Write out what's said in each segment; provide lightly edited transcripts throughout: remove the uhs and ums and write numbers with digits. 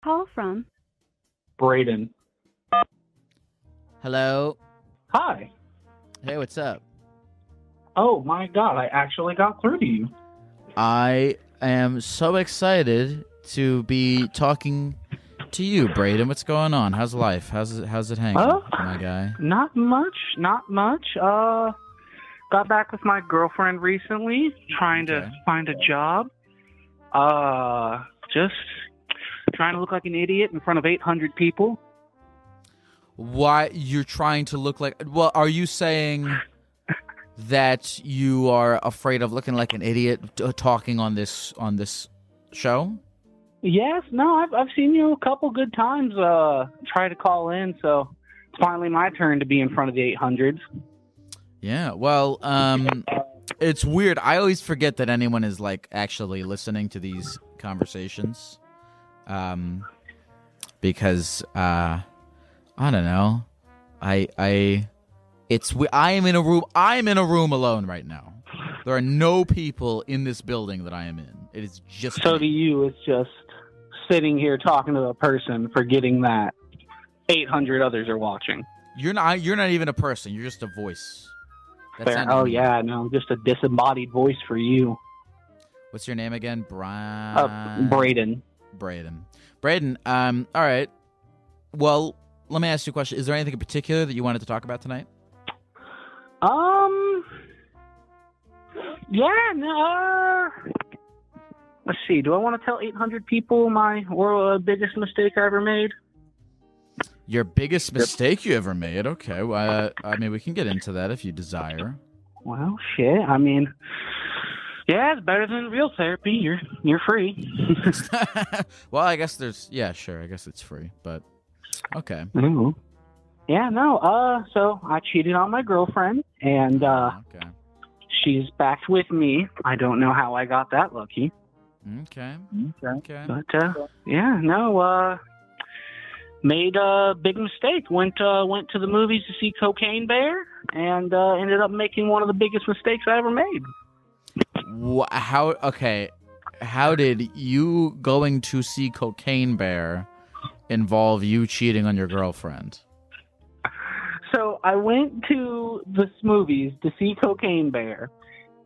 call from? Braden. Hello. Hi. Hey, what's up? Oh my god, I actually got through to you. I am so excited to be talking to you, Braden. What's going on? How's life? How's it hanging, my guy? Not much. Got back with my girlfriend recently, trying to find a job. Just trying to look like an idiot in front of 800 people. Why you're trying to look like? Well, are you saying that you are afraid of looking like an idiot talking on this show? Yes, no, I've seen you a couple good times. Try to call in, so it's finally my turn to be in front of the 800s. Yeah, well, it's weird. I always forget that anyone is like actually listening to these conversations, because I don't know. I am in a room. I'm in a room alone right now. There are no people in this building that I am in. It is just so me. to you, it's just sitting here talking to a person, forgetting that 800 others are watching. You're not even a person. You're just a voice. Fair. Oh yeah, no, just a disembodied voice for you. What's your name again? Braden. Braden. All right. Well, let me ask you a question. Is there anything in particular that you wanted to talk about tonight? Yeah, no, let's see. Do I want to tell 800 people my biggest mistake I ever made? Your biggest mistake you ever made? Okay. Well, I mean, we can get into that if you desire. Well, shit. I mean, yeah, it's better than real therapy. You're free. Well, I guess yeah, sure. I guess it's free, but okay. Mm-hmm. Yeah, no. So I cheated on my girlfriend, and Okay. she's back with me. I don't know how I got that lucky. Okay. But yeah, no. Made a big mistake. Went to the movies to see Cocaine Bear, and ended up making one of the biggest mistakes I ever made. How did you going to see Cocaine Bear involve you cheating on your girlfriend? So I went to the movies to see Cocaine Bear,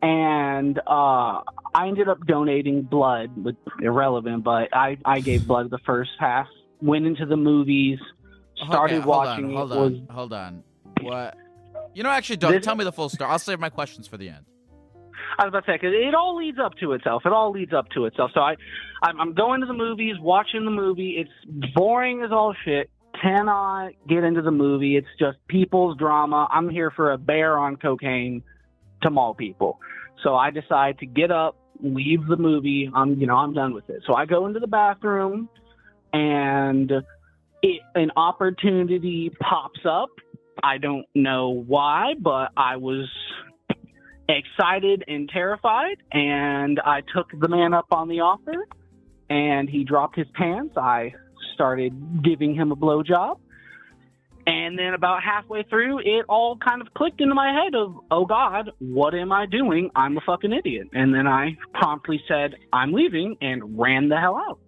and I ended up donating blood. Irrelevant, but I gave blood the first half. Went into the movies, started watching. Hold on. What? You know, actually, don't tell me the full story. I'll save my questions for the end. I was about to say, 'cause it all leads up to itself. So I'm going to the movies, watching the movie. It's boring as all shit. Cannot get into the movie. It's just people's drama. I'm here for a bear on cocaine to maul people. So I decide to get up, leave the movie. I'm done with it. So I go into the bathroom, and an opportunity pops up. I don't know why, but I was excited and terrified, and I took the man up on the offer, and he dropped his pants. I started giving him a blowjob, and then about halfway through, it all kind of clicked into my head of, oh God, what am I doing? I'm a fucking idiot. And then I promptly said, I'm leaving, and ran the hell out.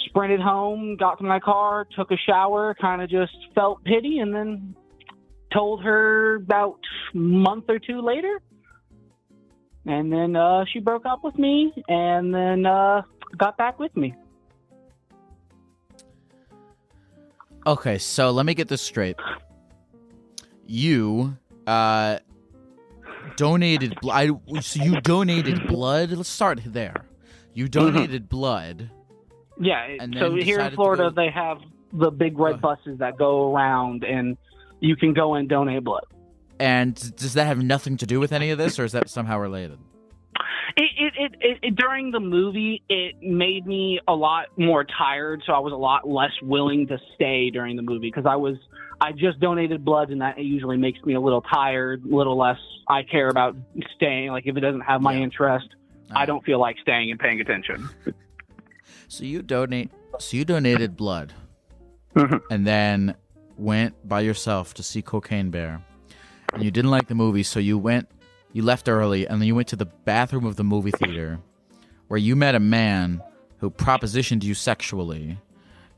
Sprinted home, got to my car, took a shower, kind of just felt pity, and then told her about a month or two later. And then she broke up with me, and then got back with me. Okay, so let me get this straight. You donated blood. So you donated blood. Let's start there. You donated blood. Yeah, so here in Florida, they have the big red buses that go around, and you can go and donate blood. And does that have nothing to do with any of this, or is that somehow related? It during the movie, it made me a lot more tired, so I was a lot less willing to stay during the movie, because I just donated blood, and that usually makes me a little tired, a little less I care about staying. Like, if it doesn't have my interest, I don't feel like staying and paying attention. So you donated blood, and then went by yourself to see Cocaine Bear, and you didn't like the movie, so you left early, and then you went to the bathroom of the movie theater, where you met a man who propositioned you sexually,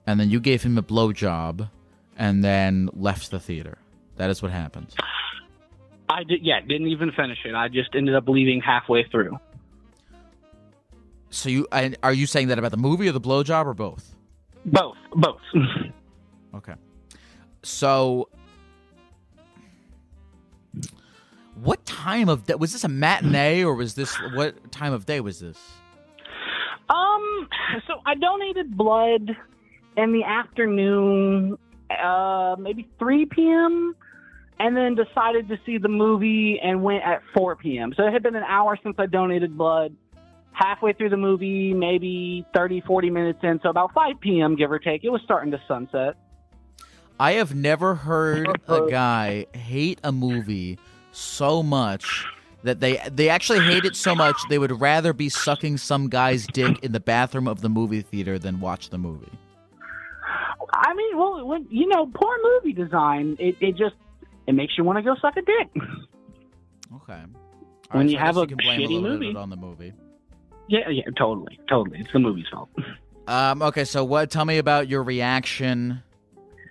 and then you gave him a blowjob, and then left the theater. That is what happened. I didn't even finish it. I just ended up leaving halfway through. So are you saying that about the movie or the blowjob or both? Both. Okay. So, what time of day was this? A matinee or was this? What time of day was this? So I donated blood in the afternoon, maybe 3 p.m., and then decided to see the movie and went at 4 p.m. So it had been an hour since I donated blood. Halfway through the movie, maybe 30, 40 minutes in, so about 5 p.m., give or take. It was starting to sunset. I have never heard a guy hate a movie so much that they actually hate it so much they would rather be sucking some guy's dick in the bathroom of the movie theater than watch the movie. I mean, well, poor movie design. It makes you want to go suck a dick. Okay. When so you I have guess a you can blame shitty a little movie. bit on the movie. Yeah, totally. It's the movie's fault. Okay, so tell me about your reaction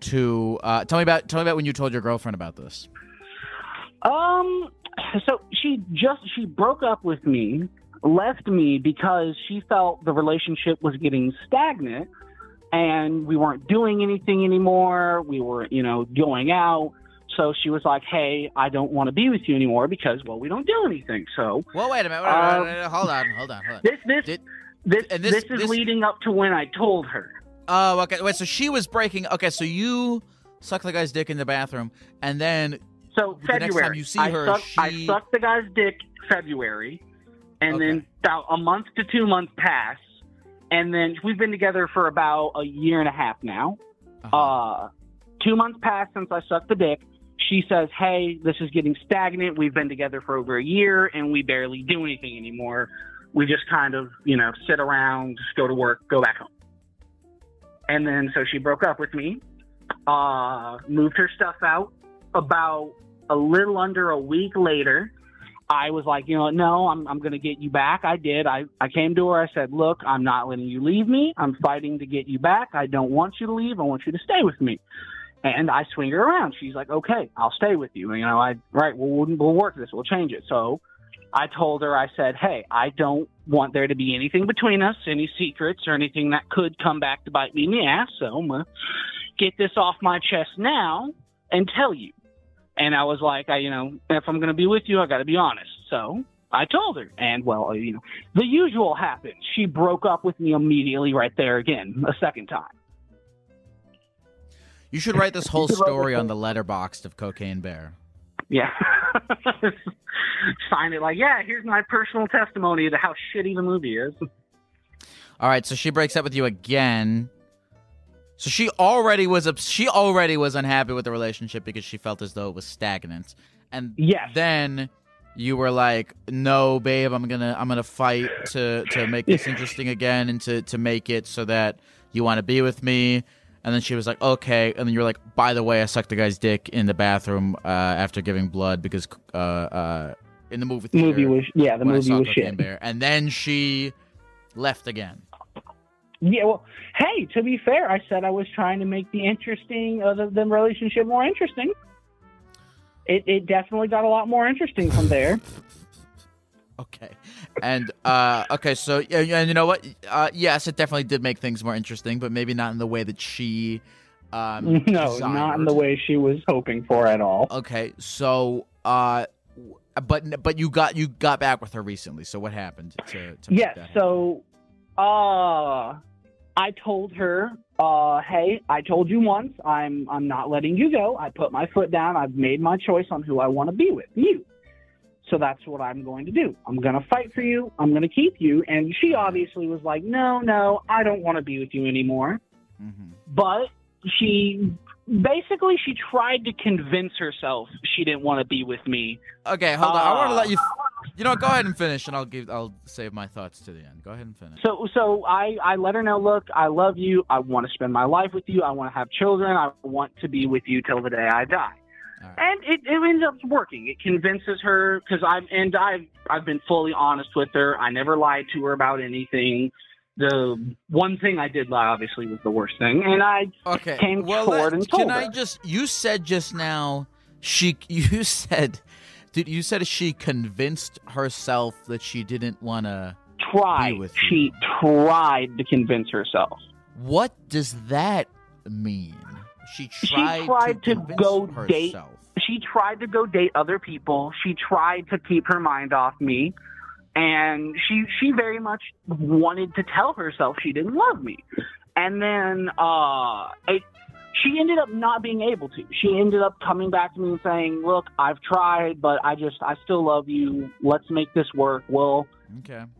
to tell me about when you told your girlfriend about this. So she broke up with me, left me because she felt the relationship was getting stagnant and we weren't doing anything anymore. We were, going out. So she was like, hey, I don't want to be with you anymore because, well, we don't do anything. So. Well, wait a minute. Hold on. This is leading up to when I told her. Oh, okay. Wait, so she was breaking. Okay, so you sucked the guy's dick in the bathroom, and then. So the February. next time you see her, I sucked the guy's dick February, and then about a month to 2 months pass, and then we've been together for about a year and a half now. 2 months pass since I sucked the dick. She says, hey, this is getting stagnant. We've been together for over a year, and we barely do anything anymore. We just kind of, sit around, just go to work, go back home. And then so she broke up with me, moved her stuff out. About a little under a week later, I was like, no, I'm going to get you back. I did. I came to her. I said, look, I'm not letting you leave me. I'm fighting to get you back. I don't want you to leave. I want you to stay with me. And I swing her around. She's like, okay, I'll stay with you. We'll work this. We'll change it. So I told her, I said, hey, I don't want there to be anything between us, any secrets or anything that could come back to bite me in the ass. So I'm going to get this off my chest now and tell you. And I was like, if I'm going to be with you, I got to be honest. So I told her. And, well, the usual happened. She broke up with me immediately right there again, a second time. You should write this whole story on the letterbox of Cocaine Bear. Yeah. Sign it like, here's my personal testimony to how shitty the movie is. All right, so she breaks up with you again. So she already was unhappy with the relationship because she felt as though it was stagnant. And then you were like, "No, babe, I'm gonna fight to make this interesting again and to make it so that you want to be with me." And then she was like, "Okay." And then you're like, "By the way, I sucked the guy's dick in the bathroom after giving blood because in the movie theater, the movie was shit." Bear. And then she left again. Yeah, well, hey, to be fair, I said I was trying to make the relationship more interesting. It definitely got a lot more interesting from there. Okay. And, so, and you know what? Yes, it definitely did make things more interesting, but maybe not in the way that she No, desired. Not in the way she was hoping for at all. Okay, so, but you got back with her recently, so what happened to make that happen? So, I told her, hey, I told you once, I'm not letting you go. I put my foot down. I've made my choice on who I want to be with, you. So that's what I'm going to do. I'm going to fight for you. I'm going to keep you. And she obviously was like, no, I don't want to be with you anymore. Mm-hmm. But she tried to convince herself she didn't want to be with me. Okay, hold on. I want to let you. Go ahead and finish, and I'll save my thoughts to the end. Go ahead and finish. So I let her know, look, I love you. I want to spend my life with you. I want to have children. I want to be with you till the day I die. Right. And it ends up working. It convinces her because I've been fully honest with her. I never lied to her about anything. The one thing I did lie, obviously, was the worst thing, and I came forward and told her. You said just now, you said she convinced herself that she didn't want to be with you. She tried to convince herself. What does that mean? She tried to go date. She tried to go date other people. She tried to keep her mind off me. And she very much wanted to tell herself she didn't love me. And then she ended up not being able to. She ended up coming back to me and saying, look, I've tried, but I still love you. Let's make this work. We'll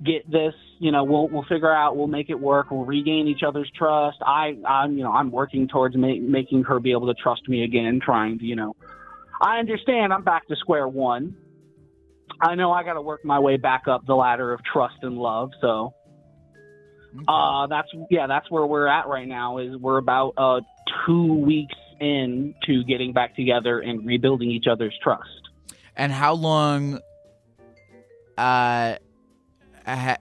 get this, we'll figure out, we'll make it work. We'll regain each other's trust. I'm working towards making her be able to trust me again, trying to, I understand I'm back to square one. I know I got to work my way back up the ladder of trust and love. So that's where we're at right now. Is we're about 2 weeks into getting back together and rebuilding each other's trust. And how long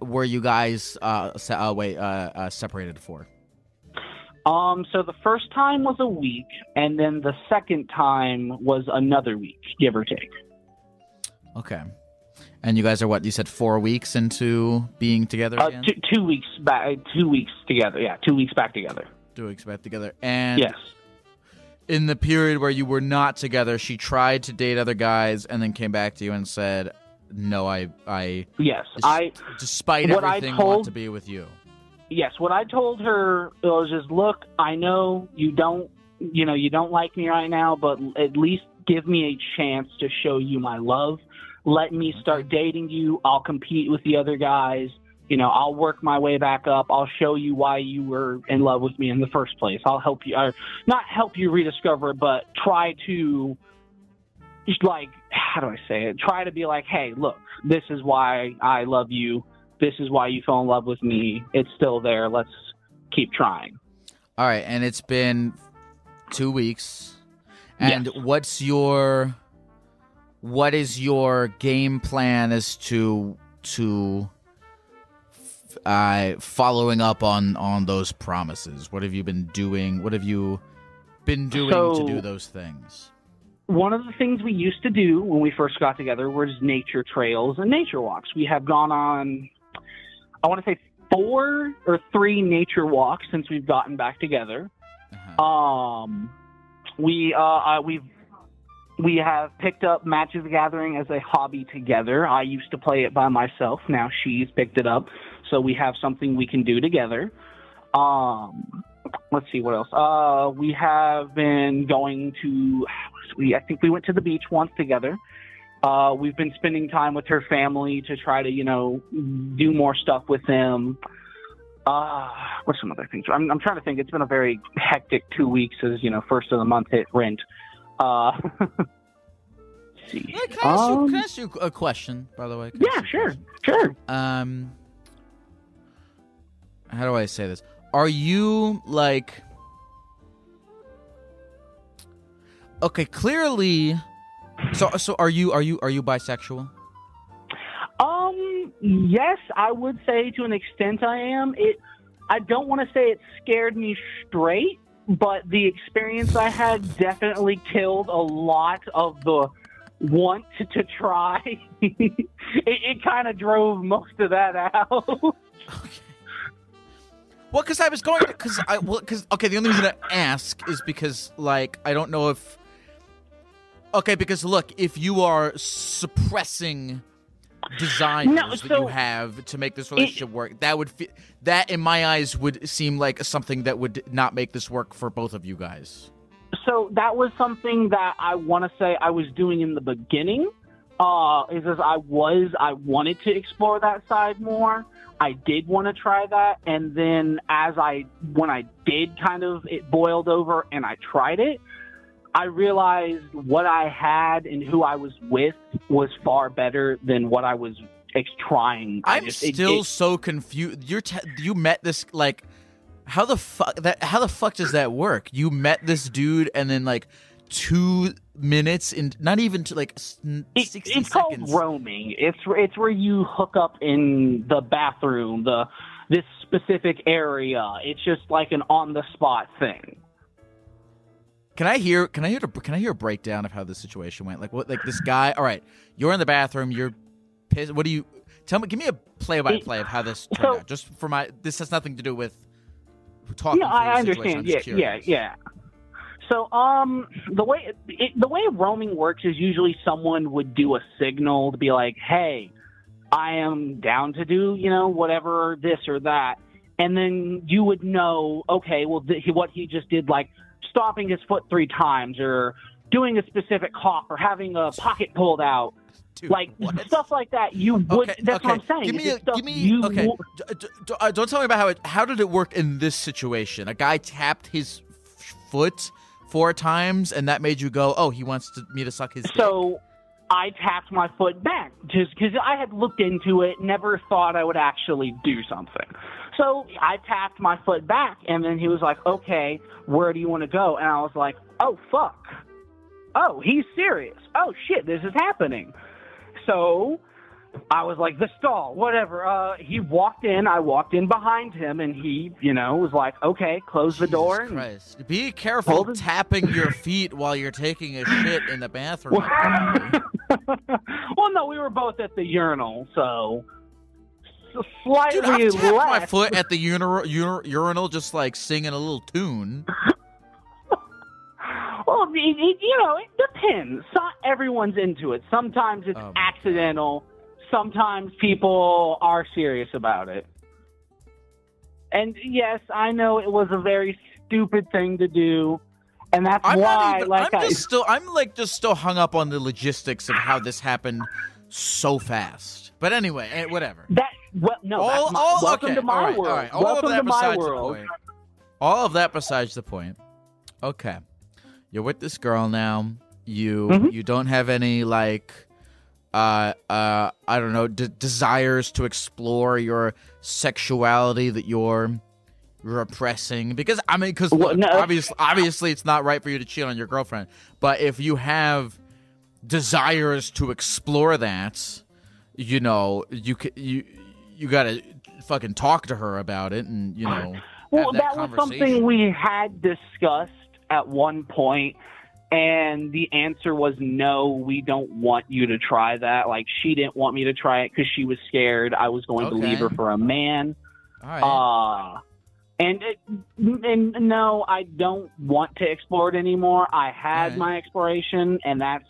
were you guys separated for? So the first time was a week, and then the second time was another week, give or take. Okay. And you guys are what? You said 4 weeks into being together again? 2 weeks back. 2 weeks together. Yeah, 2 weeks back together. 2 weeks back together. And yes. In the period where you were not together, she tried to date other guys and then came back to you and said, "No, despite everything, want to be with you." Yes, what I told her was just, look, I know you don't like me right now, but at least give me a chance to show you my love. Let me start dating you. I'll compete with the other guys. I'll work my way back up. I'll show you why you were in love with me in the first place. I'll help you, or not help you rediscover, but try to, how do I say it? Try to be like, hey, look, this is why I love you. This is why you fell in love with me. It's still there. Let's keep trying. All right, and it's been 2 weeks. And yes. What is your game plan as to following up on those promises? What have you been doing? What have you been doing to do those things? One of the things we used to do when we first got together was nature trails and nature walks. We have gone on, I want to say 4 or 3 nature walks since we've gotten back together. We have picked up Magic the Gathering as a hobby together. I used to play it by myself. Now she's picked it up, so we have something we can do together. Let's see what else. We have been going to. I think we went to the beach once together. We've been spending time with her family to try to, do more stuff with them. What's some other things? I'm trying to think. It's been a very hectic 2 weeks as, first of the month hit rent. Let's see. Can I ask you a question, by the way? Yeah, sure. How do I say this? Are you okay? Clearly, so are you bisexual? Yes, I would say to an extent I am. I don't want to say it scared me straight, but the experience I had definitely killed a lot of the want to try. It kind of drove most of that out. Okay. Well, because the only reason I ask is because, I don't know if... Okay, because, look, if you are suppressing desires that you have to make this relationship work, that, in my eyes, would seem like something that would not make this work for both of you guys. So that was something that I want to say I was doing in the beginning, I wanted to explore that side more. I did want to try that, and then when I did it boiled over and I tried it, I realized what I had and who I was with was far better than what I was trying. I'm still so confused. You met this, how the fuck does that work? You met this dude and then 2 minutes in, not even to 60 it's seconds. Called roaming. It's where you hook up in the bathroom, the this specific area. It's just like an on-the-spot thing. Can I hear a breakdown of how this situation went? Like what? Like this guy. All right, you're in the bathroom. You're pissed. What do you tell me? Give me a play-by-play of how this turned out. Just for my. This has nothing to do with talking. Yeah, I understand. Yeah. So, the way roaming works is usually someone would do a signal to be like, "Hey, I am down to do, whatever, this or that," and then you would know, okay, well, what he just did, like stomping his foot 3 times, or doing a specific cough, or having a pocket pulled out. Dude, like what? Stuff like that, you would. That's what I'm saying. Don't tell me about how did it work in this situation? A guy tapped his foot 4 times, and that made you go, "Oh, he wants me to suck his." So I tapped my foot back just because I had looked into it, never thought I would actually do something. So I tapped my foot back, and then he was like, "Okay, where do you want to go?" And I was like, "Oh fuck! Oh, he's serious! Oh shit, this is happening!" So I was like, the stall, whatever. He walked in. I walked in behind him, and he, was like, okay, close the door. Christ. Be careful tapping your feet while you're taking a shit in the bathroom. Well, no, we were both at the urinal, so slightly Dude, I've tapped less. my foot at the urinal just like singing a little tune. Well, it depends. Not everyone's into it. Sometimes it's accidental. Sometimes people are serious about it. And yes, I know it was a very stupid thing to do, and that's I'm just still hung up on the logistics of how this happened so fast. But anyway, whatever. Welcome to my world. All right. Welcome to my world. All of that besides the point. Okay. You're with this girl now. You don't have any I don't know, desires to explore your sexuality that you're repressing, because obviously it's not right for you to cheat on your girlfriend. But if you have desires to explore that, you gotta fucking talk to her about it, and Well, that was something we had discussed at one point, and the answer was no, we don't want you to try that. Like, she didn't want me to try it because she was scared I was going to leave her for a man. All right. And no, I don't want to explore it anymore. I had my exploration, and that's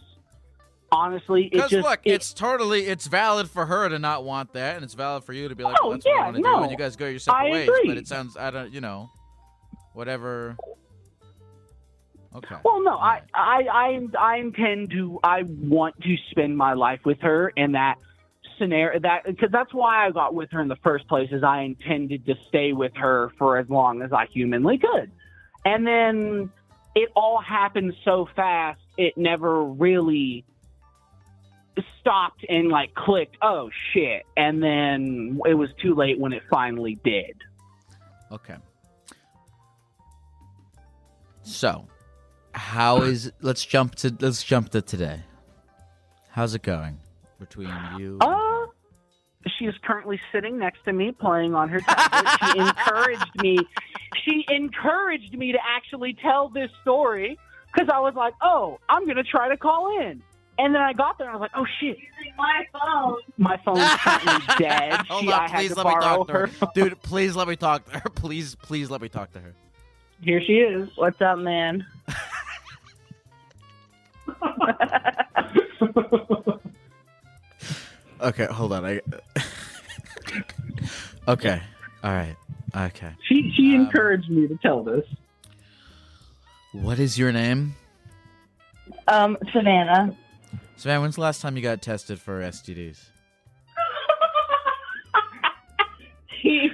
honestly, it's valid for her to not want that, and it's valid for you to be like, well, that's what I want to do, and you guys go your separate ways. But it sounds, whatever. Okay. Well, no, I intend to. I want to spend my life with her in that scenario. Because that's why I got with her in the first place. Is I intended to stay with her for as long as I humanly could, and then it all happened so fast. It never really stopped and clicked. Oh shit! And then it was too late when it finally did. Okay. So. Let's jump to today. How's it going between you? She is currently sitting next to me playing on her tablet. She encouraged me to actually tell this story because I was like, oh, I'm going to try to call in. And then I got there and I was like, oh shit. Using my phone. My phone's currently dead. Hold on, please let me talk to her. Dude, please let me talk to her. Please let me talk to her. Here she is. What's up, man? Okay, hold on. Okay, all right. Okay. She encouraged me to tell this. What is your name? Savannah. Savannah, when's the last time you got tested for STDs? He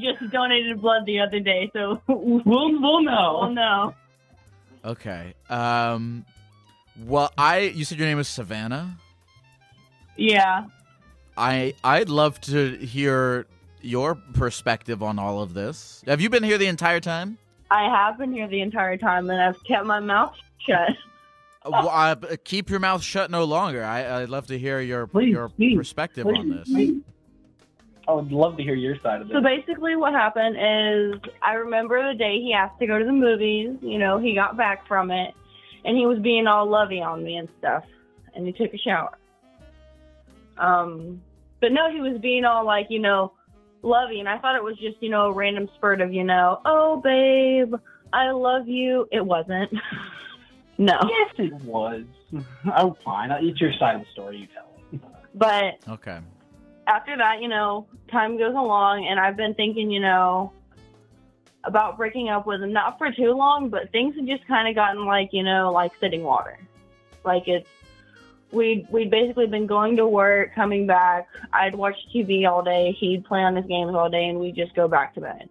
just donated blood the other day, so we'll know. We'll know. Okay. Well, you said your name was Savannah? Yeah. I'd love to hear your perspective on all of this. Have you been here the entire time? I have been here the entire time, and I've kept my mouth shut. Keep your mouth shut no longer. I'd love to hear your perspective on this. I would love to hear your side of it. So basically what happened is I remember the day he asked to go to the movies. You know, he got back from it, and he was being all lovey on me and stuff, and he took a shower. But no, he was being all like, you know, lovey, and I thought it was just, you know, a random spurt of, you know, oh, babe, I love you. It wasn't. No. Yes, it was. Oh, fine. It's your side of the story. You tell it. But Okay. after that, you know, time goes along, and I've been thinking, you know, about breaking up with him. Not for too long, but things have just kind of gotten like, you know, like sitting water. Like we'd basically been going to work, coming back. I'd watch TV all day. He'd play on his games all day, and we'd just go back to bed.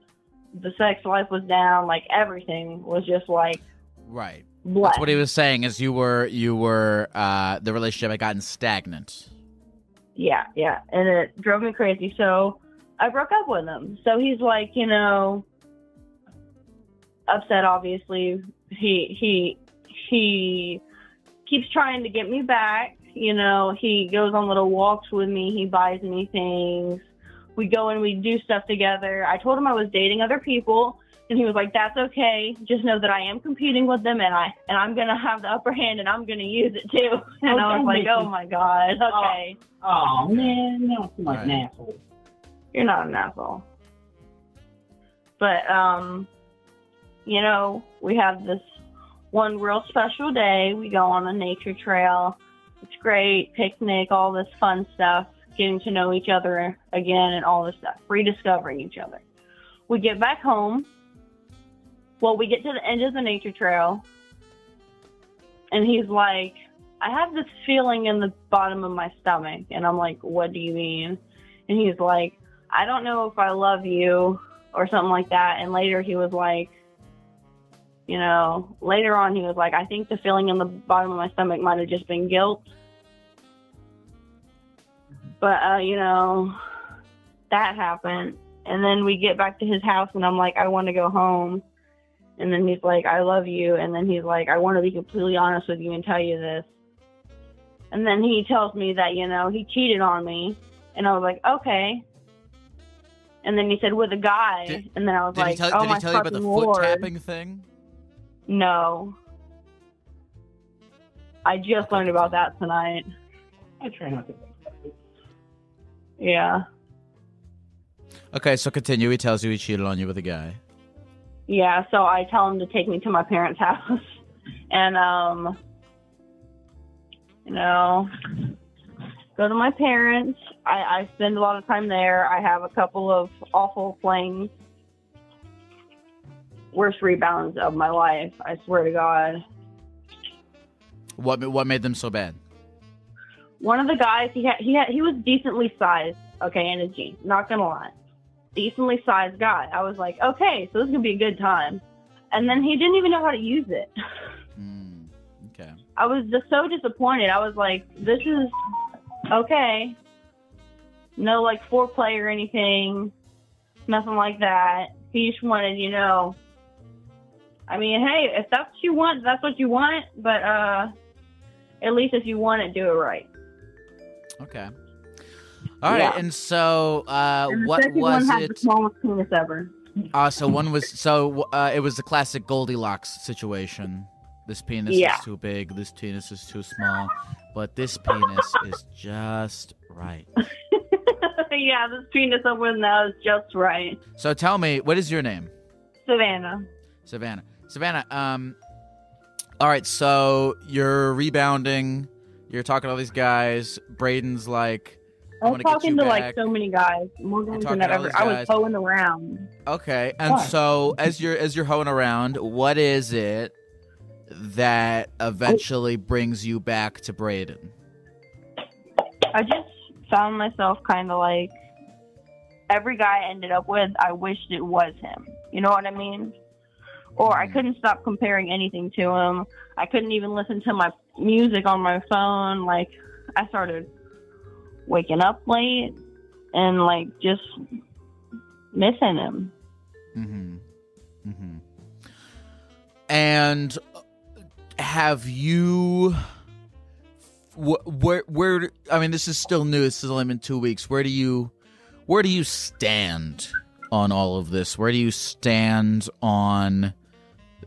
The sex life was down. Like everything was just like Right. blah. That's what he was saying. Is you were the relationship had gotten stagnant. Yeah, and it drove me crazy. So I broke up with him. So he's like, you know, upset. Obviously, he keeps trying to get me back. You know, he goes on little walks with me. He buys me things. We go and we do stuff together. I told him I was dating other people, and he was like, "That's okay. Just know that I am competing with them, and I'm gonna have the upper hand, and I'm gonna use it too." And I was like, "Oh my god, okay." Oh man, no, I'm like an Right. asshole. You're not an asshole. But, you know, we have this one real special day. We go on a nature trail. It's great. Picnic, all this fun stuff. Getting to know each other again and all this stuff. Rediscovering each other. We get back home. Well, we get to the end of the nature trail. And he's like, I have this feeling in the bottom of my stomach. And I'm like, what do you mean? And he's like, I don't know if I love you or something like that. And later he was like, you know, later on he was like, I think the feeling in the bottom of my stomach might have just been guilt. But, you know, that happened. And then we get back to his house and I'm like, I want to go home. And then he's like, I love you. And then he's like, I want to be completely honest with you and tell you this. And then he tells me that, you know, he cheated on me. And I was like, okay. And then he said, with a guy. And then I was Did like, he tell, oh did my he tell you about the fucking foot Lord. tapping thing? No. I just learned about that tonight. I try not to think about it. Yeah. Okay, so continue. He tells you he cheated on you with a guy. Yeah, so I tell him to take me to my parents' house. And, you know, go to my parents. I spend a lot of time there. I have a couple of awful flings. Worst rebounds of my life, I swear to God. What made them so bad? One of the guys, he was decently sized, okay, in his jeans, not gonna lie. Decently sized guy. I was like, okay, so this is gonna be a good time. And then he didn't even know how to use it. Okay. I was just so disappointed. I was like, this is okay. No, like, foreplay or anything. Nothing like that. He just wanted, you know, I mean, hey, if that's what you want, that's what you want. But at least if you want it, do it right. Okay. All right, Yeah. and so And the what second was one had it? the smallest penis ever. So one was it was the classic Goldilocks situation. This penis Yeah. is too big. This penis is too small. But this penis is just right. Yeah, this penis over now is just right. So tell me, what is your name? Savannah. Savannah. Savannah. All right. So you're rebounding. You're talking to all these guys. Braden's like, I I'm was gonna get talking you to back. like so many guys, more guys talking than to all ever. these I was guys. hoeing around. Okay. And Why? so as you're hoeing around, what is it that eventually brings you back to Braden? I just found myself kind of like every guy I ended up with, I wished it was him. You know what I mean? Or I couldn't stop comparing anything to him. I couldn't even listen to my music on my phone. Like, I started waking up late and like just missing him. And have you where I mean, this is still new. This has only been 2 weeks. Where do you where do you stand on all of this? Where do you stand on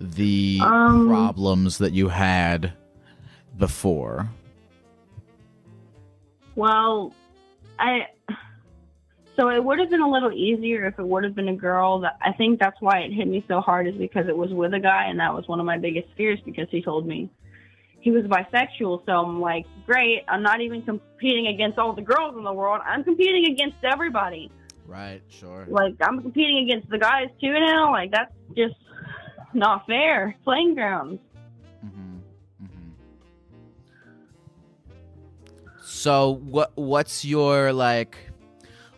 the problems that you had before? Well, so it would have been a little easier if it would have been a girl. I think that's why it hit me so hard, is because it was with a guy, and that was one of my biggest fears, because he told me he was bisexual. So I'm like, great, I'm not even competing against all the girls in the world. I'm competing against everybody. Right, sure. Like, I'm competing against the guys too now. Like, that's just not fair. Playing grounds. So what's your, like...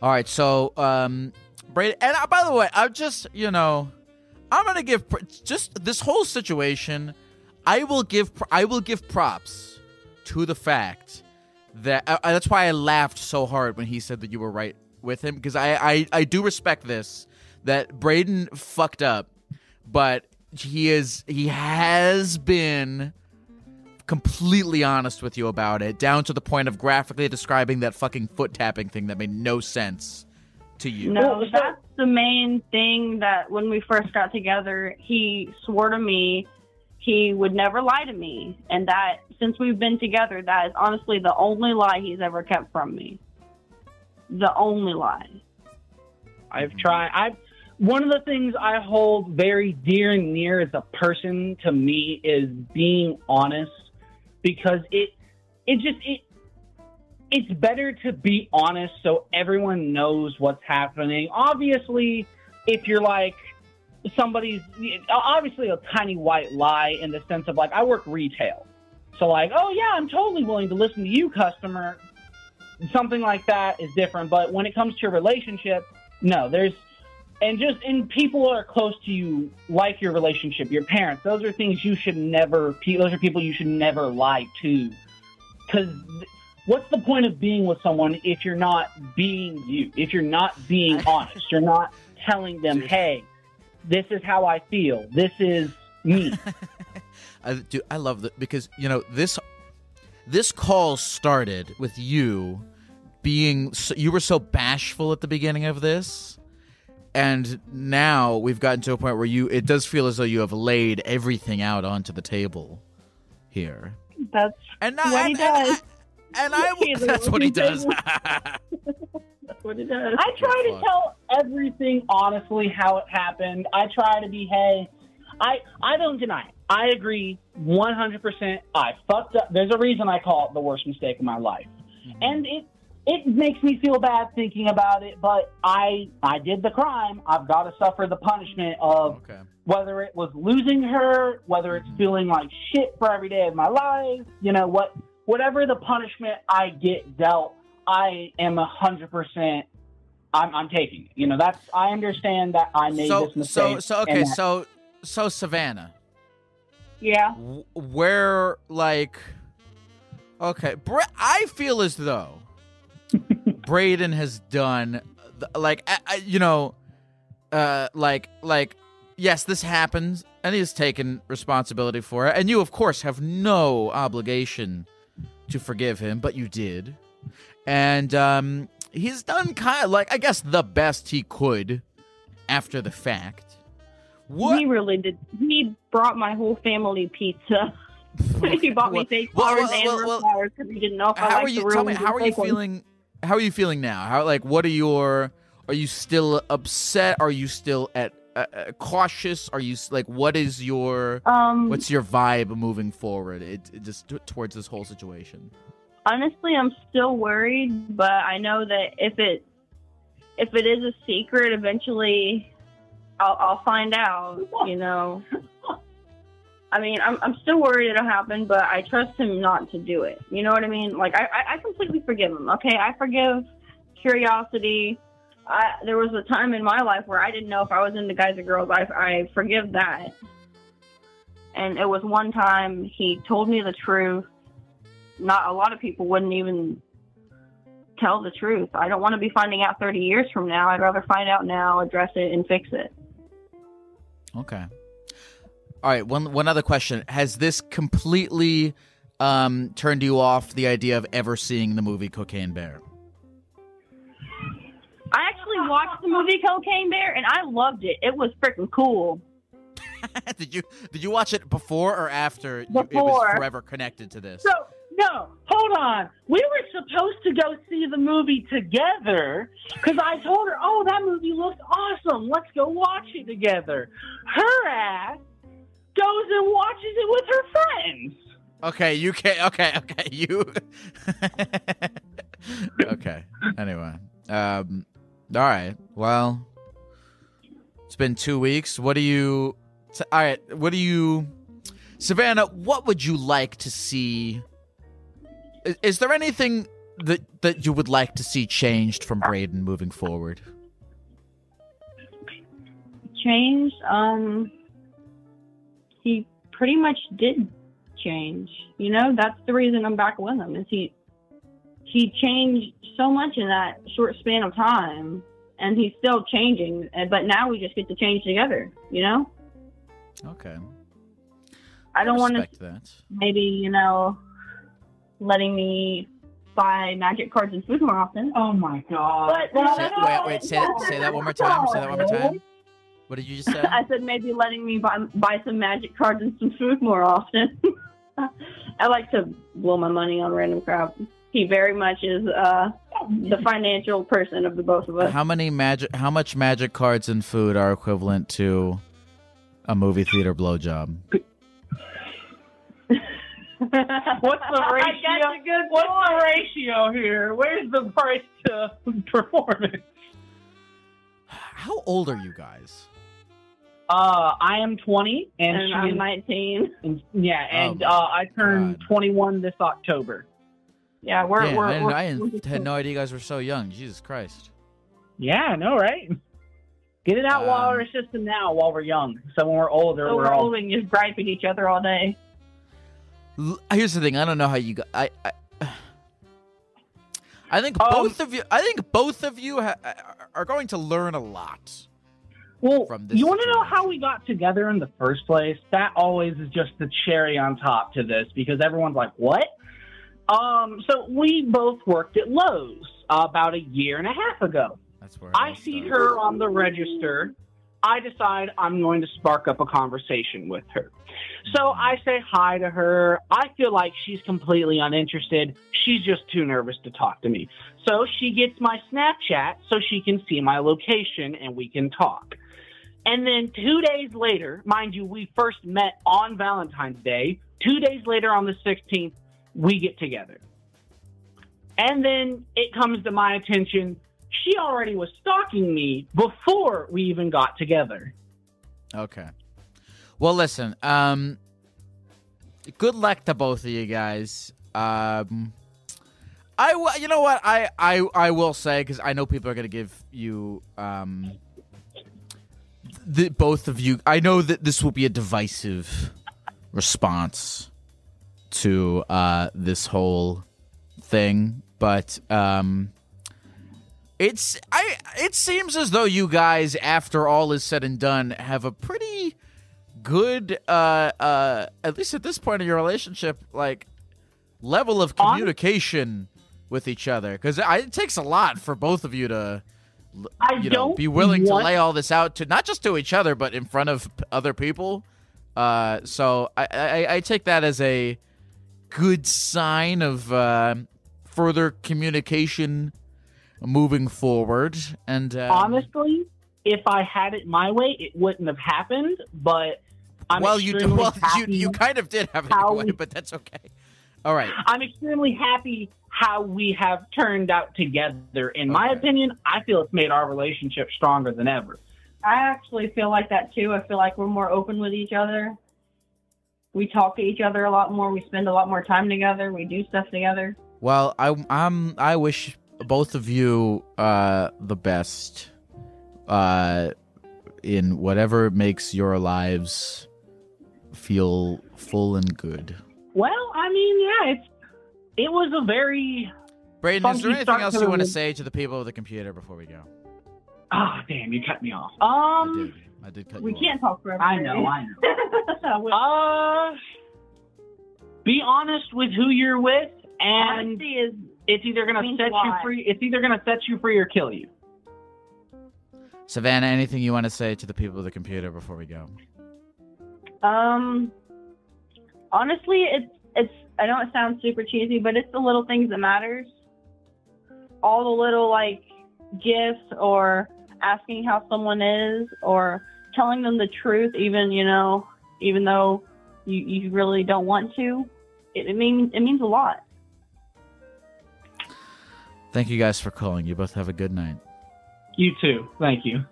All right, so, Brady, and by the way, I'm just, I'm going to give, just this whole situation, I will give props to the fact that, that's why I laughed so hard when he said that you were right with him, because I do respect this, that Braden fucked up, but he has been completely honest with you about it, down to the point of graphically describing that fucking foot tapping thing that made no sense to you. No, that's the main thing, that when we first got together, he swore to me he would never lie to me. And that, since we've been together, that is honestly the only lie he's ever kept from me. The only lie. One of the things I hold very dear and near as a person to me is being honest. Because it's better to be honest so everyone knows what's happening. Obviously, if you're like obviously a tiny white lie in the sense of, like, I work retail. So, like, oh yeah, I'm totally willing to listen to you, customer. Something like that is different. But when it comes to your relationship, no, and people are close to you, like your relationship, your parents, those are things those are people you should never lie to. Because what's the point of being with someone if you're not being you? If you're not being honest, you're not telling them, hey, this is how I feel. This is me. I love that, because, this call started with you you were so bashful at the beginning of this. And now we've gotten to a point where it does feel as though you have laid everything out onto the table here. That's what he does. That's what he does. That's what he does. I try to tell everything honestly how it happened. I try to be, hey, I don't deny it. I agree 100%. I fucked up. There's a reason I call it the worst mistake of my life. Mm-hmm. And it makes me feel bad thinking about it, but I did the crime. I've got to suffer the punishment of whether it was losing her, whether it's feeling like shit for every day of my life, whatever the punishment I get dealt, I am 100%. I'm taking it. I understand that I made this mistake. So Savannah. Yeah. Where, like, okay, I feel as though Braden has done, yes, this happens, and he's taken responsibility for it, and you, of course, have no obligation to forgive him, but you did, and he's done kind of, like, I guess, the best he could after the fact. What? He really did. He brought my whole family pizza. He bought me fake flowers and real flowers because he didn't know if I liked the room. Tell me, how are you feeling? How are you feeling now? What are you still upset? Are you still cautious? Are you what is your what's your vibe moving forward? Just towards this whole situation. Honestly, I'm still worried, but I know that if it is a secret, eventually I'll find out. I mean, I'm still worried it'll happen, but I trust him not to do it. You know what I mean? Like, I completely forgive him, okay? I forgive curiosity. There was a time in my life where I didn't know if I was into guys or girls. I forgive that. And it was one time he told me the truth. Not a lot of people wouldn't even tell the truth. I don't want to be finding out 30 years from now. I'd rather find out now, address it, and fix it. Okay. All right, one other question. Has this completely turned you off the idea of ever seeing the movie Cocaine Bear? I actually watched the movie Cocaine Bear, and I loved it. It was freaking cool. Did you watch it before or after it was forever connected to this? So, no, hold on. We were supposed to go see the movie together because I told her, oh, that movie looks awesome. Let's go watch it together. Her ass goes and watches it with her friends. Okay, you can't. Okay, you. Okay. Anyway, all right. Well, it's been 2 weeks. What do you? All right. What do you, Savannah? What would you like to see? Is there anything that you would like to see changed from Braden moving forward? Changed? He pretty much did change. You know, that's the reason I'm back with him. Is he changed so much in that short span of time, and he's still changing. But now we just get to change together. You know? Okay. I don't want to. That. Maybe, you know, letting me buy magic cards and food more often. Oh my god! Wait. Say that one more time. Say that one more time. What did you just say? I said maybe letting me buy some magic cards and some food more often. I like to blow my money on random crap. He very much is the financial person of the both of us. How much magic cards and food are equivalent to a movie theater blowjob? What's the ratio? What's the ratio here? Where's the price to performance? How old are you guys? I am 20, and I'm 19. I turned 21 this October. Yeah, I had no idea you guys were so young. Jesus Christ. Yeah, I know, right? Get it out while we're system now, while we're young. So when we're older, we're old and just gripe at each other all day. Here's the thing. I don't know how you got. I think both of you. I think both of you are going to learn a lot. Well, from this you want to know how we got together in the first place? That always is just the cherry on top to this, because everyone's like, "What?" So we both worked at Lowe's about a year and a half ago. That's where I see her on the register. I decide I'm going to spark up a conversation with her. So I say hi to her. I feel like she's completely uninterested. She's just too nervous to talk to me. So she gets my Snapchat so she can see my location and we can talk. And then 2 days later, mind you, we first met on Valentine's Day. 2 days later on the 16th, we get together. And then it comes to my attention, she already was stalking me before we even got together. Okay. Well, listen. Good luck to both of you guys. You know what? I will say, because I know people are going to give you both of you. I know that this will be a divisive response to this whole thing, but it seems as though you guys, after all is said and done, have a pretty good, at least at this point in your relationship, like, level of communication with each other. Because it takes a lot for both of you to, be willing to lay all this out to not just to each other, but in front of other people. So I take that as a good sign of further communication moving forward. And honestly, if I had it my way, it wouldn't have happened. But you kind of did have it your way, but that's okay. All right. I'm extremely happy how we have turned out together. In my opinion, I feel it's made our relationship stronger than ever. I actually feel like that too. I feel like we're more open with each other. We talk to each other a lot more. We spend a lot more time together. We do stuff together. Well, I wish both of you the best in whatever makes your lives feel full and good. Well, I mean, yeah, it was a very Braden, is there anything else you want to say to the people of the computer before we go? Ah, damn, you cut me off. I did cut you off. We can't talk forever. I know. Be honest with who you're with, and it's either gonna set you free. It's either gonna set you free or kill you. Savannah, anything you want to say to the people of the computer before we go? Honestly, it's. I know it sounds super cheesy, but it's the little things that matters. All the little like gifts, or asking how someone is, or telling them the truth, even though you really don't want to. It means a lot. Thank you guys for calling. You both have a good night. You too. Thank you.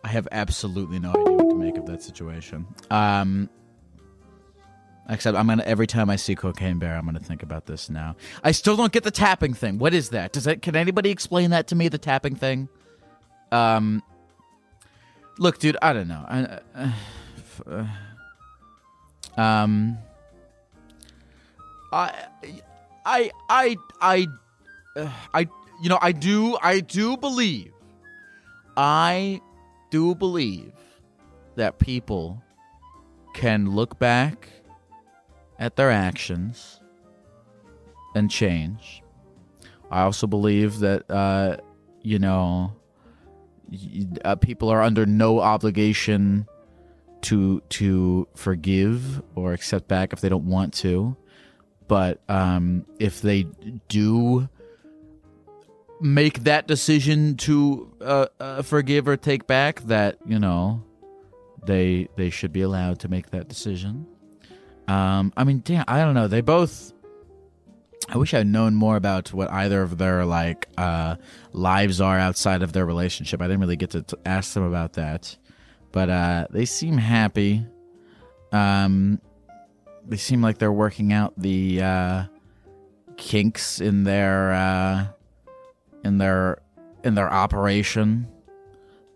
I have absolutely no idea what to make of that situation. Except every time I see Cocaine Bear, I'm gonna think about this now. I still don't get the tapping thing. What is that? Can anybody explain that to me? The tapping thing? Look, dude, I don't know. I do believe that people can look back at their actions and change. I also believe that, people are under no obligation to forgive or accept back if they don't want to. But if they do make that decision to forgive or take back, that, they should be allowed to make that decision. Damn, I don't know. They both... I wish I'd known more about what either of their, lives are outside of their relationship. I didn't really get to ask them about that. But they seem happy. They seem like they're working out the kinks in their operation.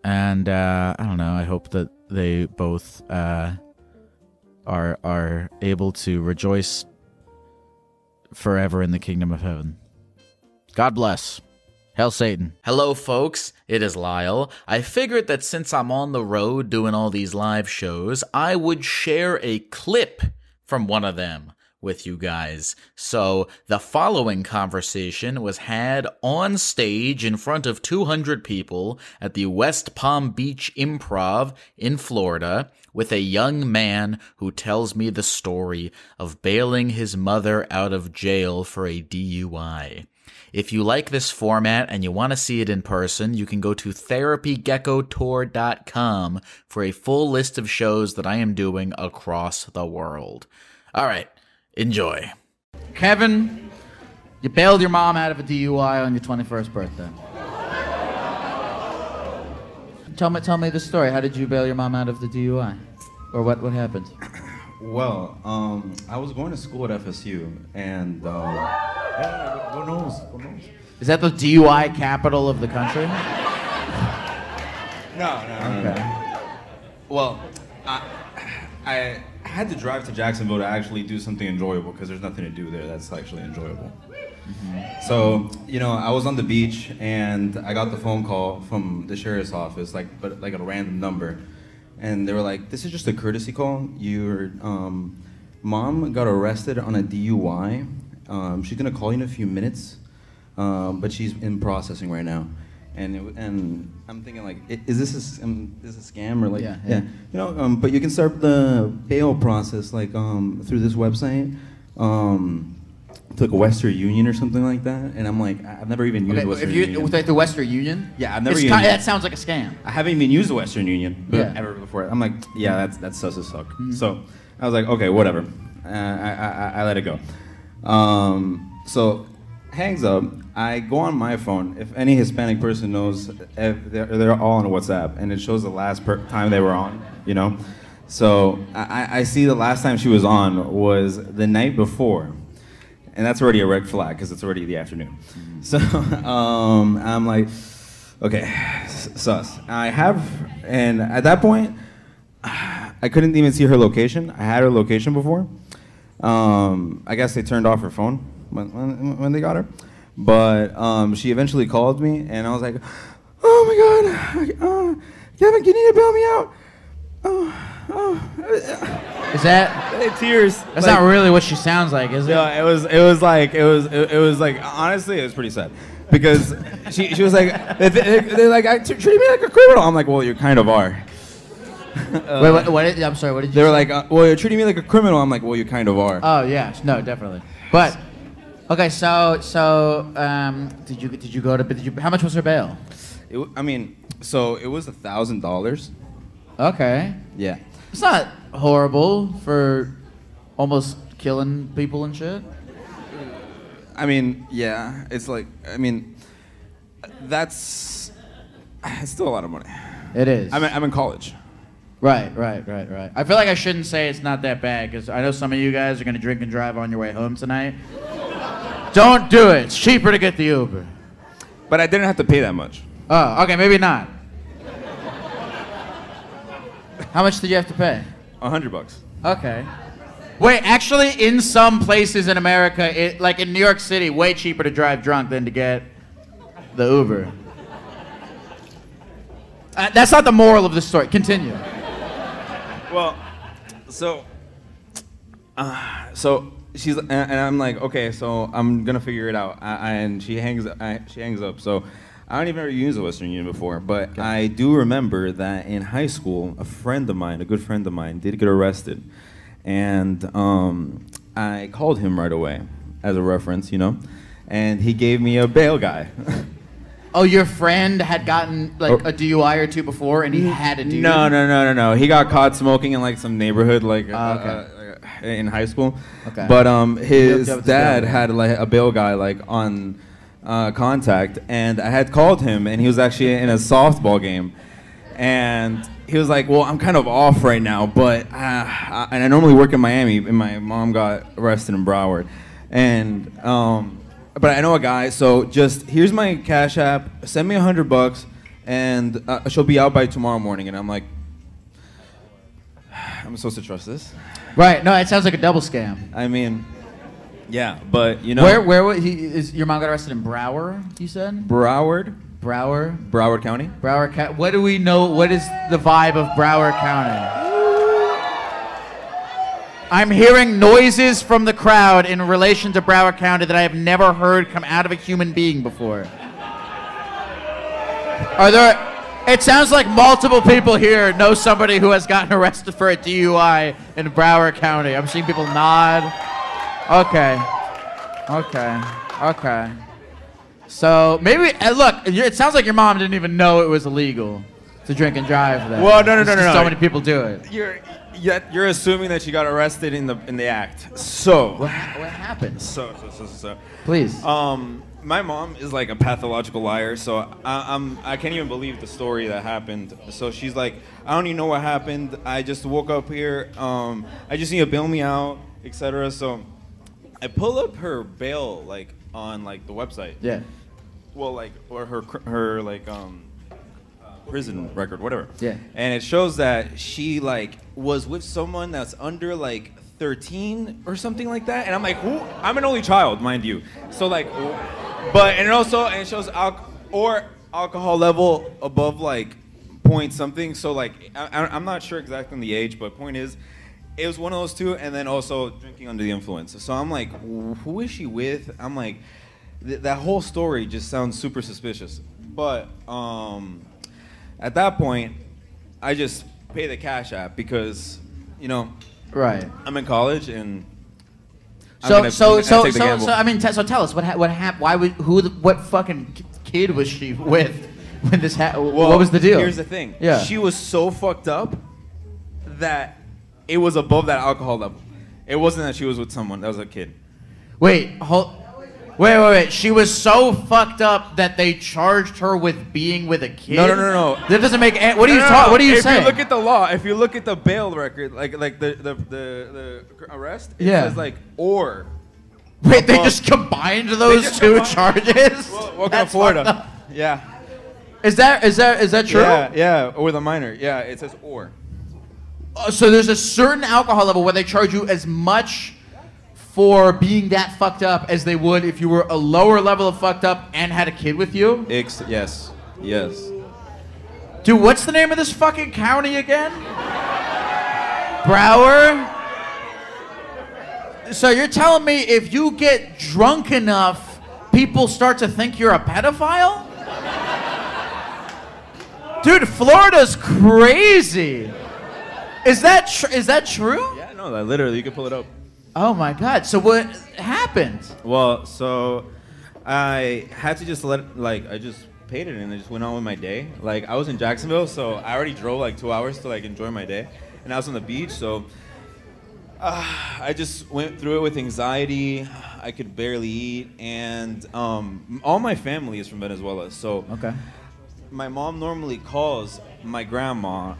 And I don't know. I hope that they both are able to rejoice forever in the kingdom of heaven. God bless. Hail Satan. Hello, folks. It is Lyle. I figured that since I'm on the road doing all these live shows, I would share a clip from one of them with you guys. So the following conversation was had on stage in front of 200 people at the West Palm Beach Improv in Florida with a young man who tells me the story of bailing his mother out of jail for a DUI. If you like this format and you want to see it in person, you can go to therapygeckotour.com for a full list of shows that I am doing across the world. All right, enjoy. Kevin, you bailed your mom out of a DUI on your 21st birthday. Tell me the story. How did you bail your mom out of the DUI? Or what happened? Well, I was going to school at FSU, and who knows? Is that the DUI capital of the country? No. Okay. Well, I had to drive to Jacksonville to actually do something enjoyable because there's nothing to do there that's actually enjoyable. Mm-hmm. So, I was on the beach and I got the phone call from the sheriff's office, but at a random number. And they were like, this is just a courtesy call. Your mom got arrested on a DUI. She's gonna call you in a few minutes, but she's in processing right now. And I'm thinking is this a scam or yeah. But you can start the bail process through this website. It's like a Western Union or something like that, and I'm like, I've never even used Western Union. With the Western Union? Yeah, I've never that sounds like a scam. I haven't even used the Western Union ever before. I'm like, yeah, that's sus as fuck. Mm-hmm. So I was like, okay, whatever. I let it go. So hangs up. I go on my phone. If any Hispanic person knows, they're all on WhatsApp, and it shows the last time they were on. So I see the last time she was on was the night before. And that's already a red flag because it's already the afternoon. Mm-hmm. So I'm like, okay, sus. And at that point, I couldn't even see her location. I had her location before. I guess they turned off her phone when they got her. But she eventually called me, and I was like, oh my God, Kevin, can you bail me out? Is that tears? That's not really what she sounds like, is it? Yeah, it was like honestly, it was pretty sad. because she was like, they're like, treat me like a criminal. I'm like, well, you kind of are. Wait, what? I'm sorry. What did you? They were like, well, you're treating me like a criminal. I'm like, well, you kind of are. Oh yeah, no, definitely. But okay, so did you go to? How much was her bail? I mean, so it was $1,000. Okay. Yeah. It's not horrible for almost killing people and shit. I mean, yeah, it's like, I mean, it's still a lot of money. It is. I'm in college. Right. I feel like I shouldn't say it's not that bad because I know some of you guys are gonna drink and drive on your way home tonight. Don't do it. It's cheaper to get the Uber. But I didn't have to pay that much. Oh, okay, maybe not. How much did you have to pay? $100. Okay. Wait, actually, in some places in America, like in New York City, way cheaper to drive drunk than to get the Uber. That's not the moral of the story. Continue. Well, so she's, and I'm like, okay, so I'm gonna figure it out. And she hangs up. So I don't even ever use the Western Union before, but okay. I do remember that in high school, a good friend of mine, did get arrested. And I called him right away as a reference, you know, and he gave me a bail guy. Oh, your friend had gotten like a DUI or two before, and he had a DUI? No. He got caught smoking in like some neighborhood, like in high school. Okay. But his dad had like a bail guy like on contact, and I had called him, and he was actually in a softball game, and he was like, well, I'm kind of off right now, but and I normally work in Miami, and my mom got arrested in Broward, and but I know a guy, so just here's my Cash App, send me $100, and she'll be out by tomorrow morning. And I'm like, I'm supposed to trust this? Right. No, it sounds like a double scam. I mean, yeah, but you know, where is your mom got arrested in Broward? You said Broward County. Broward County. What do we know? What is the vibe of Broward County? I'm hearing noises from the crowd in relation to Broward County that I have never heard come out of a human being before. It sounds like multiple people here know somebody who has gotten arrested for a DUI in Broward County. I'm seeing people nod. Okay. So maybe, look, it sounds like your mom didn't even know it was illegal to drink and drive then. Well, no. So many people do it. You're assuming that she got arrested in the act. So what happened? So. Please. My mom is like a pathological liar, so I can't even believe the story that happened. So she's like, I don't even know what happened. I just woke up here. I just need to bail me out, etc. So I pull up her bail like on like the website. Yeah. Well, like or her like prison record, whatever. Yeah. And it shows that she like was with someone that's under like 13 or something like that. And I'm like, who? I'm an only child, mind you. So like, but and it shows alcohol level above like point something. So like, I'm not sure exactly on the age, but point is, it was one of those two, and then also drinking under the influence. So I'm like, who is she with? I'm like, that whole story just sounds super suspicious. But at that point, I just pay the Cash App because, you know, right. I'm in college and. So I mean, so tell us what happened. Why would what fucking kid was she with when this happened? What was the deal? Here's the thing. Yeah. She was so fucked up that it was above that alcohol level. It wasn't that she was with someone that was a kid. Wait. She was so fucked up that they charged her with being with a kid? No. That doesn't make any, what are you talking? What are you saying? If you look at the law, if you look at the bail record, like the arrest, it says like or. Wait, they just combined those two charges? Welcome to Florida. Yeah. Is that true? Yeah, or with a minor. Yeah, it says or. So there's a certain alcohol level where they charge you as much for being that fucked up as they would if you were a lower level of fucked up and had a kid with you? Yes. Dude, what's the name of this fucking county again? Broward? So you're telling me if you get drunk enough people start to think you're a pedophile? Dude, Florida's crazy. Is that true? Yeah, no, like, literally, you can pull it up. Oh my God. So what happened? Well, so I had to just I just paid it and I just went on with my day. Like, I was in Jacksonville, so I already drove like 2 hours to like enjoy my day. And I was on the beach, so I just went through it with anxiety. I could barely eat. And all my family is from Venezuela. So Okay. my mom normally calls my grandma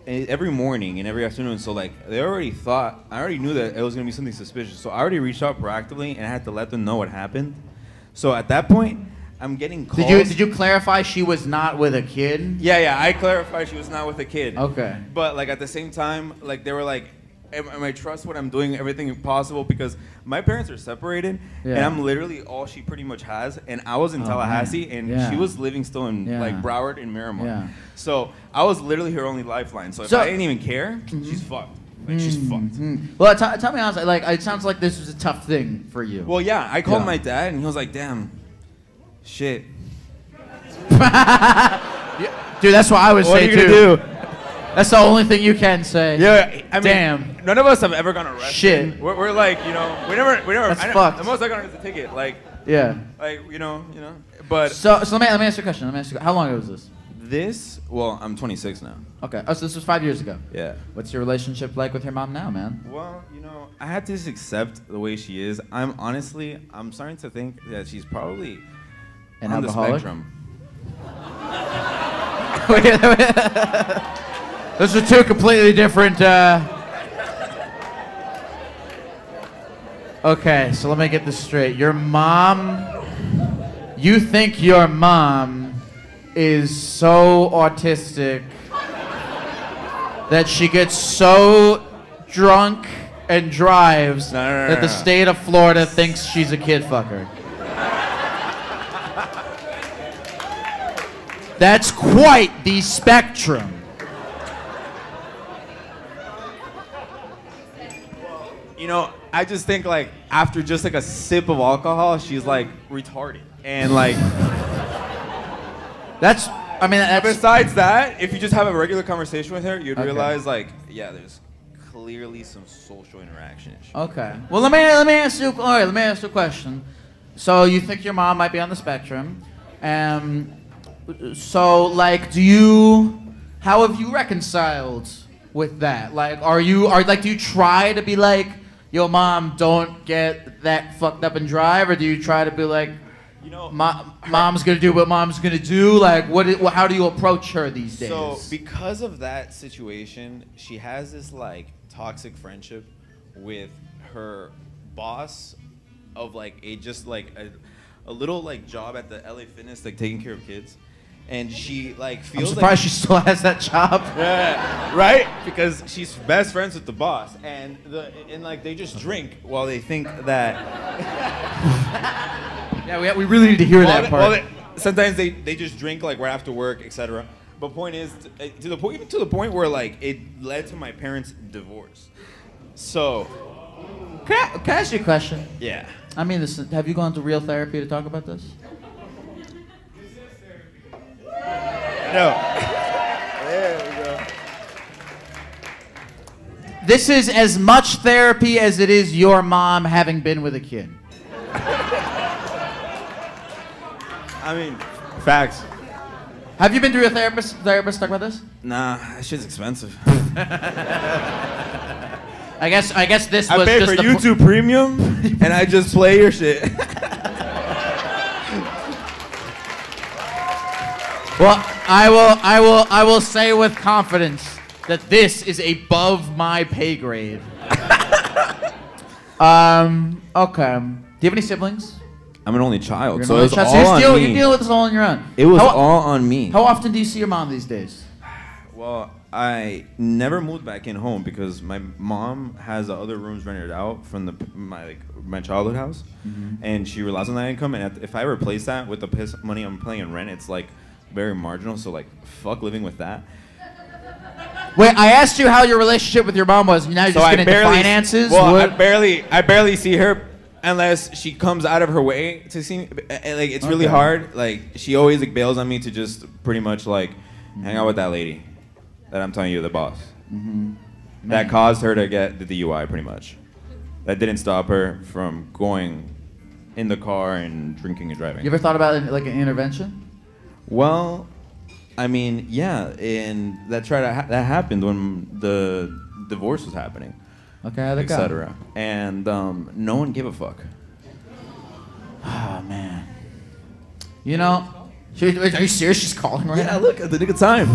every morning and every afternoon. So like I already knew that it was gonna be something suspicious. So I already reached out proactively and I had to let them know what happened. So at that point, I'm getting calls. Did you clarify she was not with a kid? Yeah, I clarified she was not with a kid. Okay. But like at the same time, like they were like, am I trust what I'm doing, everything possible, because my parents are separated, and I'm literally all she pretty much has. And I was in Tallahassee, and she was living still in like Broward and Miramar. Yeah. So I was literally her only lifeline. So if I didn't even care, she's fucked. Like she's fucked. Well, tell me honestly, like it sounds like this was a tough thing for you. Well, yeah, I called my dad, and he was like, "Damn, shit." Dude, that's what I would say What are you too. gonna do? That's the only thing you can say. Yeah, I mean, damn. None of us have ever gone arrested. Shit. We're like, we never. That's fucked. The most I got is a ticket, like, Yeah. you know. But So let me ask you a question. How long ago was this? well, I'm 26 now. Okay. Oh, so this was 5 years ago. Yeah. What's your relationship like with your mom now, man? Well, I had to just accept the way she is. I'm starting to think that she's probably An on alcoholic? the spectrum. Those are two completely different. Okay, so let me get this straight. You think your mom is so autistic that she gets so drunk and drives that the state of Florida thinks she's a kid fucker. That's quite the spectrum. I just think like after just like a sip of alcohol, she's like retarded. And like that's besides that, if you just have a regular conversation with her, you'd realize like, yeah, there's clearly some social interaction issue. Okay. Well, let me ask you. All right, let me ask you a question. So you think your mom might be on the spectrum? So like, how have you reconciled with that? Like, do you try to be like, yo, mom, don't get that fucked up and drive, or do you try to be like, mom's gonna do what mom's gonna do? Like, how do you approach her these days? So because of that situation, she has this like toxic friendship with her boss of like a little like job at the LA Fitness, like taking care of kids. And she like feels. I'm surprised she still has that job. Yeah, right? Because she's best friends with the boss, and like they just drink while they think that. Yeah, we really need to hear that part. Sometimes they just drink like right after work, etc. But point is, to the point where like it led to my parents' divorce. So. Can I ask you a question? Yeah. I mean, have you gone to real therapy to talk about this? No. There we go. This is as much therapy as it is your mom having been with a kid. I mean, facts. Have you been to a therapist talk about this? Nah, that shit's expensive. I guess this I was pay just for YouTube Premium, and I just play your shit. Well, I will say with confidence that this is above my pay grade. Okay. Do you have any siblings? I'm an only child, You're so an it's only all child. on So me. you're dealing with this all on your own. It was all on me. How often do you see your mom these days? Well, I never moved back in home because my mom has the other rooms rented out from my childhood house, and she relies on that income. And if I replace that with the money I'm paying in rent, it's like very marginal. So like, fuck living with that. Wait, I asked you how your relationship with your mom was. Now you're just getting into finances. Well, I barely see her. unless she comes out of her way to see me. Like, it's really hard. Like, she always like bails on me to just pretty much like hang out with that lady that I'm telling you, the boss. That caused her to get the DUI, pretty much. That didn't stop her from going in the car and drinking and driving. You ever thought about like an intervention? Well, I mean, yeah, and that happened when the divorce was happening. Okay, how'd it go? Etc. And no one gave a fuck. Oh man. You know, are you serious? She's calling right now. Yeah, look at the nick of time.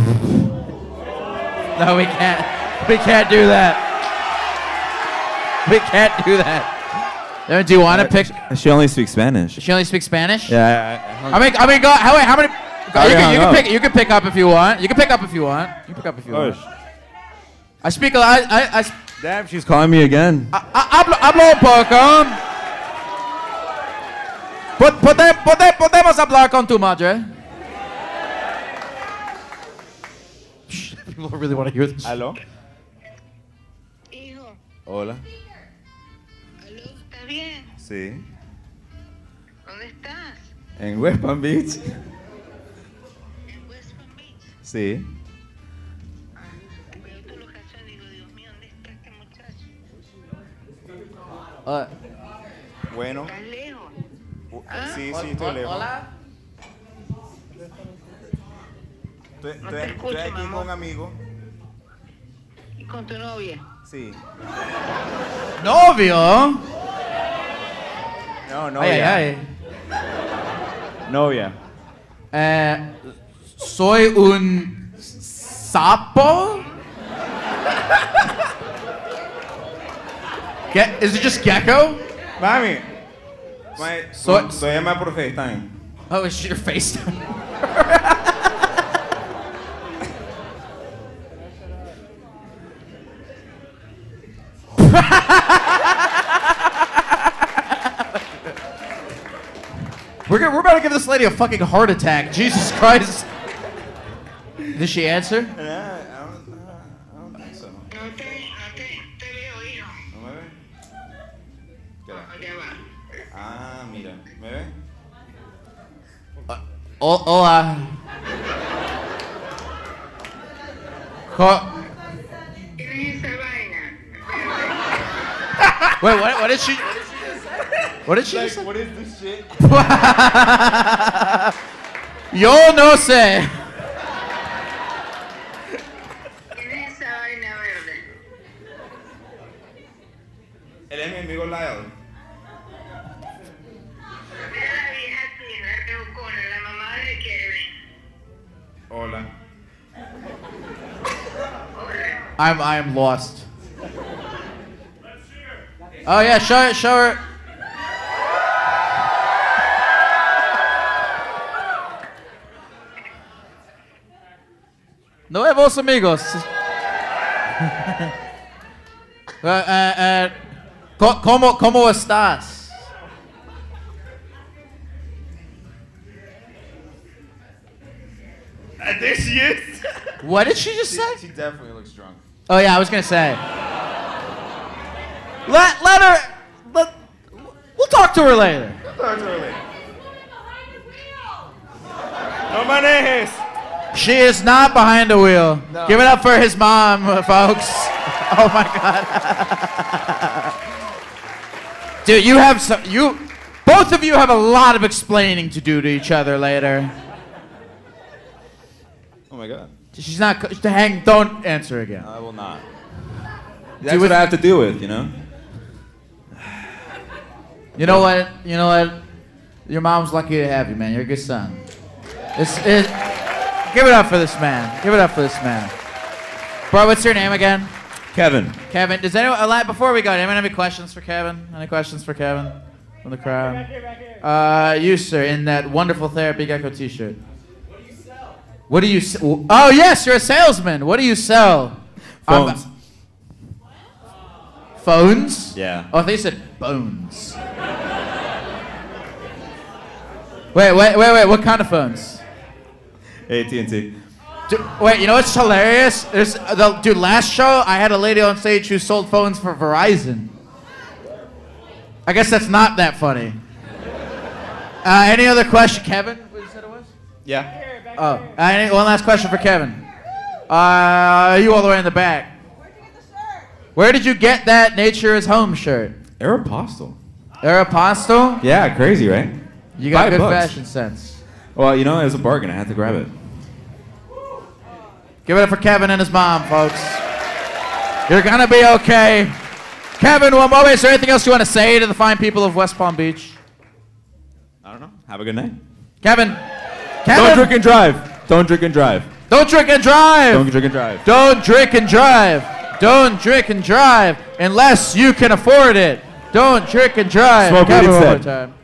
No, we can't. We can't do that. We can't do that. Do you want to pick? She only speaks Spanish. She only speaks Spanish? Yeah. I mean, go. Wait, how many? You can pick up if you want. You can pick up if you want. Oh, I speak a lot. Damn, she's calling me again. Hablo un poco. Podemos hablar con tu madre. People really want to hear this. ¿Aló? Hijo, Hola. ¿aló? ¿Estás bien? Sí. ¿Dónde estás? En West Palm Beach. En West Palm Beach. Sí. Veo tu locación y digo, Dios mío, ¿dónde está este muchacho? Bueno. ¿Estás lejos? Sí, estoy lejos. Hola. Estoy aquí con un amigo. ¿Y con tu novia? Sí. Novio. No, novia. Ay. Novia. Soy un sapo. Is it just Gecko? Mami. Soy llama por FaceTime. Oh, it's your FaceTime. We're about to give this lady a fucking heart attack. Jesus Christ. Did she answer? I don't think so. No te veo, hijo. ¿No me ve? Ya va. Ah, mira. ¿Me ve? Hola. ¿Qué es esa vaina? Wait, what did she? What did she Like, say? what is this shit? Yo no sé. ¿Qué es esa vaina verde? Él es mi amigo Lyle. Mira la vieja tina, Teucona, la mamá de Kevin. Hola. I am lost. Oh yeah, show her. Nuevos amigos. ¿Cómo estás? There she is. What did she just say? She definitely looks drunk. Oh yeah, I was gonna say. We'll talk to her later. No manejes. She is not behind the wheel. No. Give it up for his mom, folks. Oh my God. Dude, both of you have a lot of explaining to do to each other later. Oh my God. She's not, don't answer again. I will not. That's what I have to deal with, you know? You know what? Your mom's lucky to have you, man. You're a good son. Give it up for this man. Give it up for this man. Bro, what's your name again? Kevin. Kevin. Does anyone, before we go, anyone have any questions for Kevin? Any questions for Kevin from the crowd? Back here. You, sir, in that wonderful Therapy Gecko t-shirt. What do you sell? Oh, yes, you're a salesman. What do you sell? Phones. Phones? Yeah. Oh, they said bones. Wait. What kind of phones? AT&T. Wait, you know what's hilarious? Dude, last show, I had a lady on stage who sold phones for Verizon. I guess that's not that funny. Any other question? Kevin, what you said it was? Yeah. Oh, one last question for Kevin. You all the way in the back. Where'd you get the shirt? Where did you get that Nature is Home shirt? Aeropostale. Aeropostale? Yeah, crazy, right? You got $5. good fashion sense. Well, you know, it was a bargain. I had to grab it. Give it up for Kevin and his mom, folks. You're gonna be okay. Kevin, one moment. Is there anything else you want to say to the fine people of West Palm Beach? I don't know. Have a good night. Kevin. Don't drink and drive. Don't drink and drive. Don't drink and drive. Don't drink and drive. Don't drink and drive. Don't drink and drive unless you can afford it. Don't drink and drive. Smoke weed Kevin, one more instead. time.